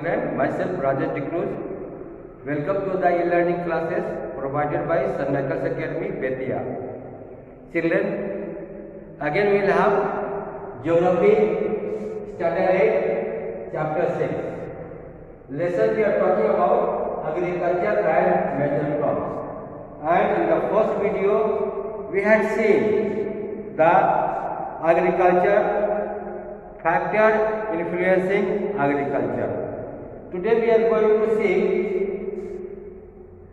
children, myself Rajesh D'Cruz. Welcome to the e-learning classes provided by Sun Michael's Academy, Betia. Children, again we will have Geography, Standard 8, Chapter 6. Lesson we are talking about agriculture and major crops. And in the first video, we had seen the agriculture factor influencing agriculture. Today we are going to see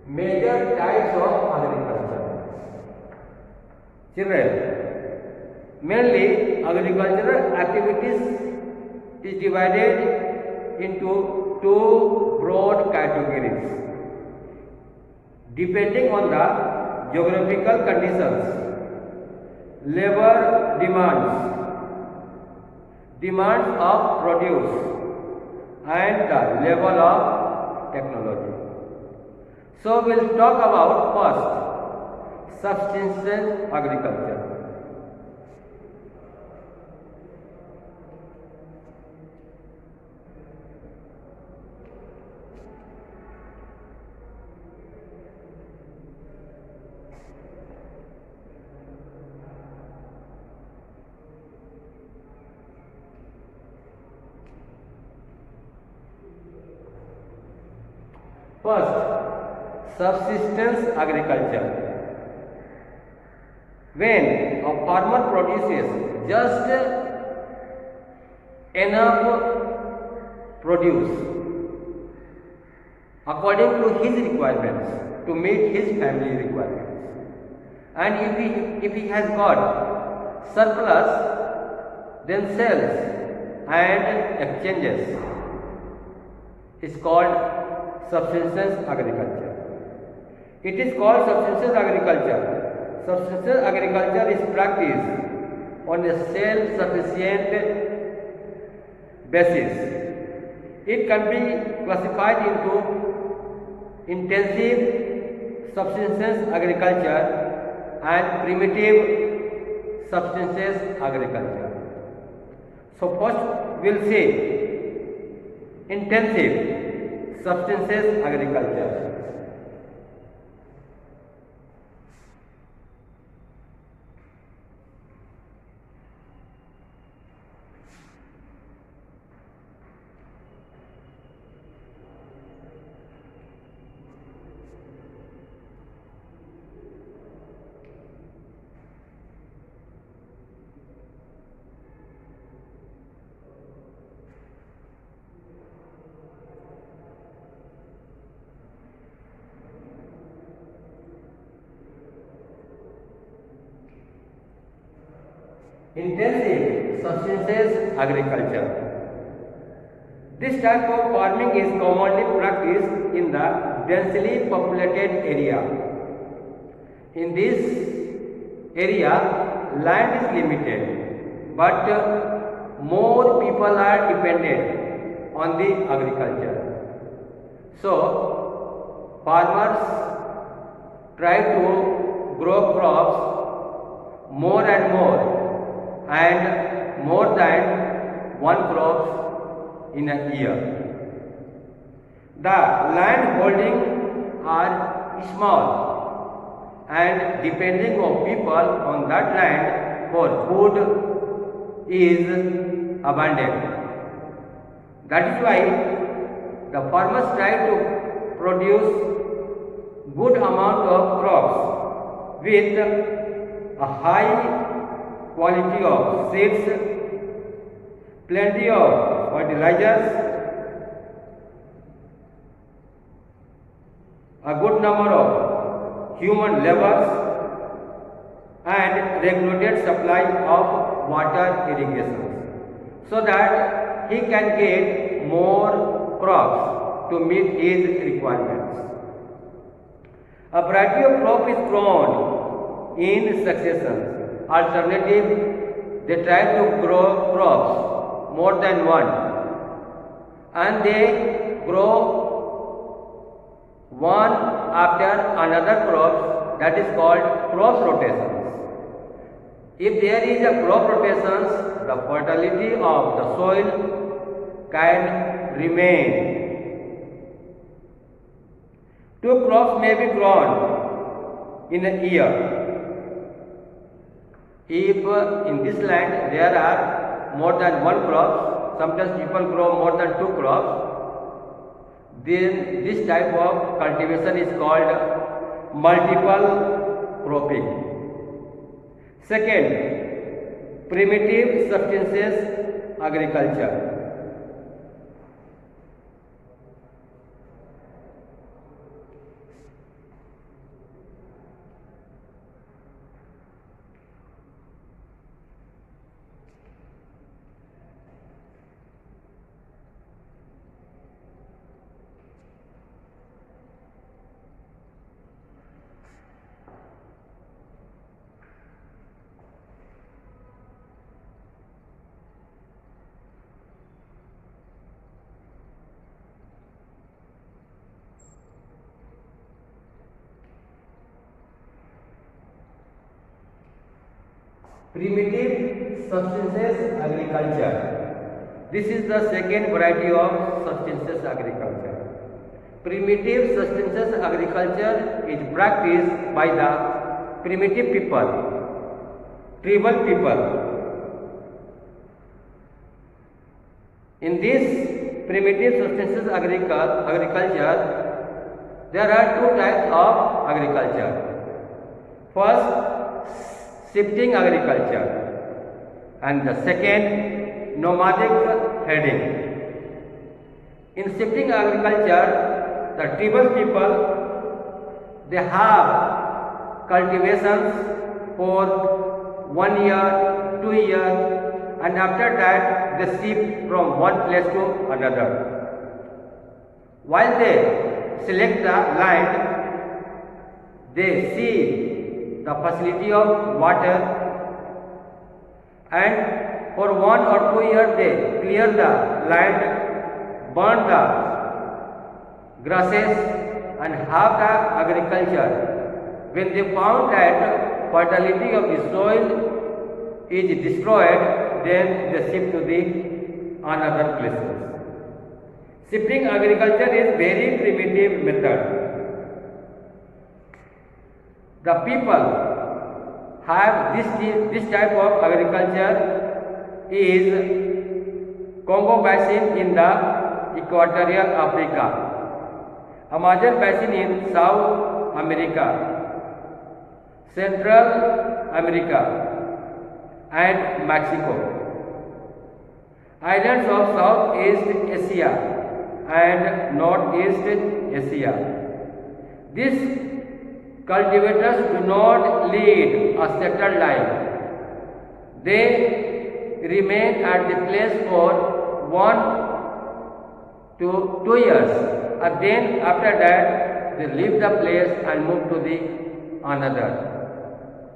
major types of agriculture. Children, mainly agricultural activities is divided into two broad categories depending on the geographical conditions. Labor demands of produce and the level of technology. So we will talk about first subsistence agriculture. First, subsistence agriculture. When a farmer produces just enough produce according to his requirements to meet his family requirements, and if he has got surplus, then sells and exchanges, is called subsistence agriculture. It is called subsistence agriculture. Subsistence agriculture is practiced on a self-sufficient basis. It can be classified into intensive subsistence agriculture and primitive subsistence agriculture. So first we will say intensive subsistence agriculture. Intensive subsistence agriculture. This type of farming is commonly practiced in the densely populated area. In this area, land is limited, but more people are dependent on the agriculture. So, farmers try to grow crops more and more, and more than one crop in a year. The land holding are small, and depending on people on that land for food is abundant. That is why the farmers try to produce good amount of crops with a high quality of seeds, plenty of fertilizers, a good number of human laborers, and regulated supply of water irrigation, so that he can get more crops to meet his requirements. A variety of crop is grown in succession. Alternative, they try to grow crops more than one, and they grow one after another crops, that is called crop rotations. If there is a crop rotations, the fertility of the soil can remain Two crops may be grown in a year. If in this land there are more than one crop, sometimes people grow more than two crops, then this type of cultivation is called multiple cropping. Second, primitive subsistence agriculture. Primitive subsistence agriculture. This is the second variety of subsistence agriculture. Primitive subsistence agriculture is practiced by the primitive people, tribal people. In this primitive subsistence agriculture, there are two types of agriculture. First, shifting agriculture, and the second, nomadic herding. In shifting agriculture, the tribal people, they have cultivations for 1 year, 2 years, and after that they shift from one place to another. While they select the land, they see the facility of water, and for 1 or 2 years they clear the land, burn the grasses, and have the agriculture. When they found that fertility of the soil is destroyed, then they shift to the another places. Shifting agriculture is very primitive method. The people have this type of agriculture is Congo Basin in the Equatorial Africa, Amazon Basin in South America, Central America and Mexico, islands of Southeast Asia and Northeast Asia. This cultivators do not lead a settled life. They remain at the place for 1 to 2 years, and then after that they leave the place and move to the another.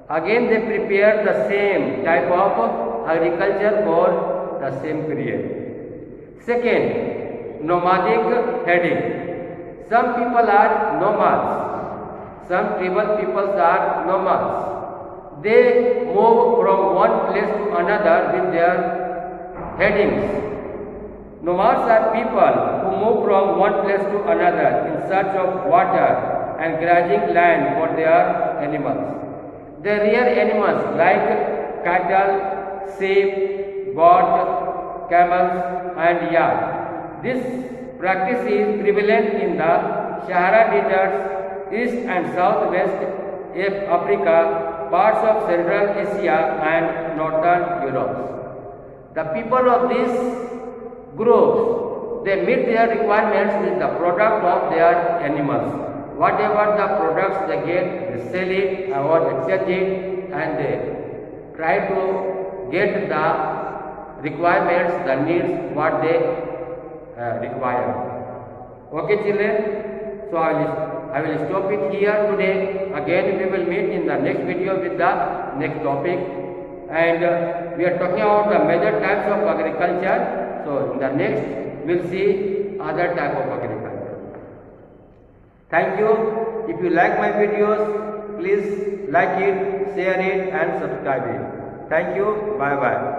Again they prepare the same type of agriculture for the same period. Second, nomadic herding. Some people are nomads. Some tribal peoples are nomads. They move from one place to another with their headings. Nomads are people who move from one place to another in search of water and grazing land for their animals. They rear animals like cattle, sheep, goat, camels and yak. This practice is prevalent in the Sahara deserts, East and Southwest Africa, parts of Central Asia and Northern Europe. The people of these groups, they meet their requirements with the product of their animals. Whatever the products they get, they sell it or exchange it, and they try to get the requirements, the needs, what they require. Okay children, so I will stop it here today. Again we will meet in the next video with the next topic, and we are talking about the major types of agriculture. So in the next we will see other type of agriculture. Thank you. If you like my videos, please like it, share it and subscribe it. Thank you. Bye bye.